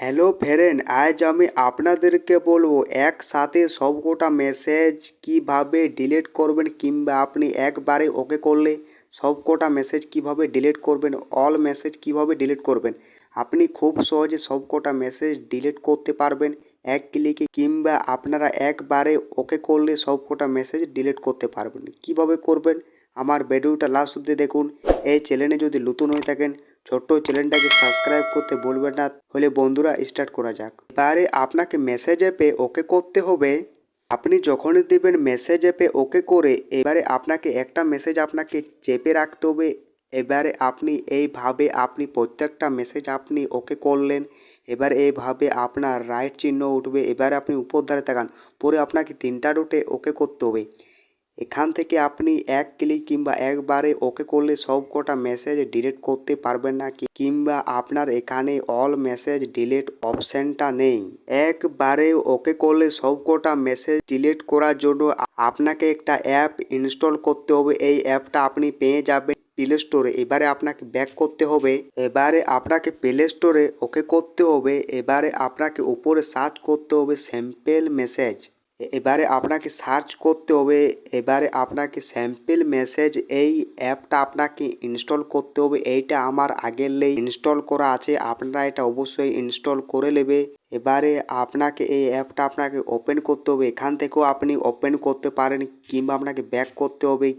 Hello friend, আজ আমি আপনাদেরকে বলবো একসাথে সবকটা মেসেজ কিভাবে ডিলিট করবেন, কিংবা আপনি একবারে ওকে করলে সবকটা মেসেজ কিভাবে ডিলিট করবেন, অল মেসেজ কিভাবে ডিলিট করবেন। আপনি খুব সহজে সবকটা মেসেজ ডিলিট করতে পারবেন এক ক্লিকে, কিংবা আপনারা একবারে ওকে করলে সবকটা মেসেজ ডিলিট করতে পারবেন। কিভাবে করবেন আমার ভিডিওটা লাস্ট অব্দি দেখুন। এই চ্যানেলে যদি নতুন হয়ে থাকেন ছোট্ট চ্যানেলটাকে সাবস্ক্রাইব করতে বলবেন না। হলে বন্ধুরা স্টার্ট করা যাক। এবারে আপনাকে মেসেজ অ্যাপে ওকে করতে হবে। আপনি যখনই দেবেন মেসেজ অ্যাপে ওকে করে, এবারে আপনাকে একটা মেসেজ আপনাকে চেপে রাখতে হবে। এবারে আপনি এইভাবে আপনি প্রত্যেকটা মেসেজ আপনি ওকে করলেন। এবার এইভাবে আপনার রাইট চিহ্ন উঠবে। এবারে আপনি উপর ধারে তাকান, পরে আপনাকে তিনটা ডটে ওকে করতে হবে। এখান থেকে আপনি এক ক্লিক কিংবা একবারে ওকে করলে সবকটা মেসেজ ডিলিট করতে পারবেন না, কিংবা আপনার এখানে অল মেসেজ ডিলিট অপশানটা নেই। একবারে ওকে করলে সবকটা মেসেজ ডিলিট করার জন্য আপনাকে একটা অ্যাপ ইনস্টল করতে হবে। এই অ্যাপটা আপনি পেয়ে যাবেন প্লে স্টোরে। এবারে আপনাকে ব্যাক করতে হবে। এবারে আপনাকে প্লে স্টোরে ওকে করতে হবে। এবারে আপনাকে উপরে সার্চ করতে হবে স্যাম্পল মেসেজ। এবারে আপনাকে সার্চ করতে হবে। এবারে আপনাকে স্যাম্পল মেসেজ এই অ্যাপটা আপনাকে ইনস্টল করতে হবে। এইটা আমার আগের ইনস্টল করা আছে, আপনারা এটা অবশ্যই ইনস্টল করে নেবে। এবারে আপনাকে এই অ্যাপটা আপনাকে ওপেন করতে হবে। এখান থেকেও আপনি ওপেন করতে পারেন, কিংবা আপনাকে ব্যাক করতে হবে,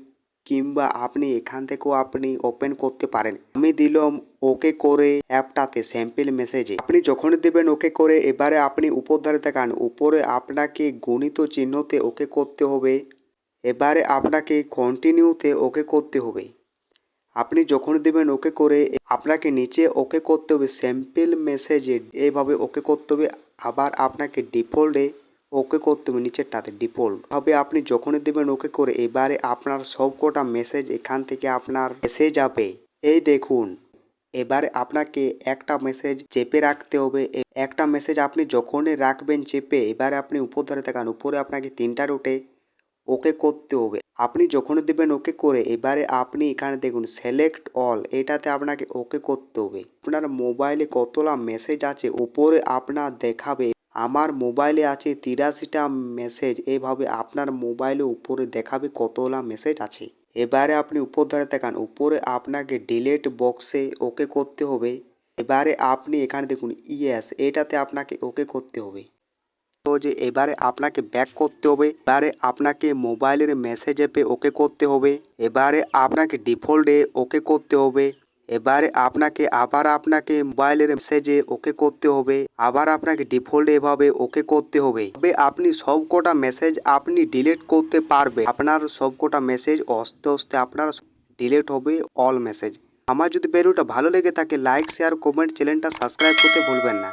কিংবা আপনি এখান থেকেও আপনি ওপেন করতে পারেন। আমি দিলাম ওকে করে অ্যাপটাতে স্যাম্পল মেসেজে। আপনি যখনই দেবেন ওকে করে, এবারে আপনি উপর ধারে তাকান, উপরে আপনাকে গণিত চিহ্নতে ওকে করতে হবে। এবারে আপনাকে কন্টিনিউতে ওকে করতে হবে। আপনি যখন দেবেন ওকে করে, আপনাকে নিচে ওকে করতে হবে স্যাম্পল মেসেজে, এইভাবে ওকে করতে হবে। আবার আপনাকে ডিফল্টে ওকে করতে হবে, নিচেরটাতে ডিফল্ট ভাবে আপনি যখনই দেবেন ওকে করে, এবারে আপনার সবকটা মেসেজ এখান থেকে আপনার এসে যাবে। এই দেখুন, এবারে আপনাকে একটা মেসেজ চেপে রাখতে হবে। একটা মেসেজ আপনি যখনই রাখবেন চেপে, এবারে আপনি উপর ধারে তাকান, উপরে আপনাকে তিনটা রুটে ওকে করতে হবে। আপনি যখনই দেবেন ওকে করে, এবারে আপনি এখানে দেখুন সিলেক্ট অল, এটাতে আপনাকে ওকে করতে হবে। আপনার মোবাইলে কতলা মেসেজ আছে উপরে আপনার দেখাবে। আমার মোবাইলে আছে 83টা মেসেজ। এইভাবে আপনার মোবাইলে উপরে দেখাবে কতলা মেসেজ আছে। এবারে আপনি উপর ধারে তাকান, উপরে আপনাকে ডিলিট বক্সে ওকে করতে হবে। এবারে আপনি এখানে দেখুন ইয়েস, এটাতে আপনাকে ওকে করতে হবে। তো যে এবারে আপনাকে ব্যাক করতে হবে। এবারে আপনাকে মোবাইলের মেসেজ অ্যাপে ওকে করতে হবে। এবারে আপনাকে ডিফল্টে ওকে করতে হবে। এবারে আপনাকে মোবাইলের মেসেজে ওকে করতে হবে। আবার আপনাকে ডিফল্টে এভাবে ওকে করতে হবে। তবে আপনি সবকটা মেসেজ আপনি ডিলিট করতে পারবে। আপনার সবকটা মেসেজ আস্তে আস্তে আপনার ডিলিট হবে অল মেসেজ। আমার যদি ভিডিওটা ভালো লেগে থাকে লাইক শেয়ার কমেন্ট, চ্যানেলটা সাবস্ক্রাইব করতে ভুলবেন না।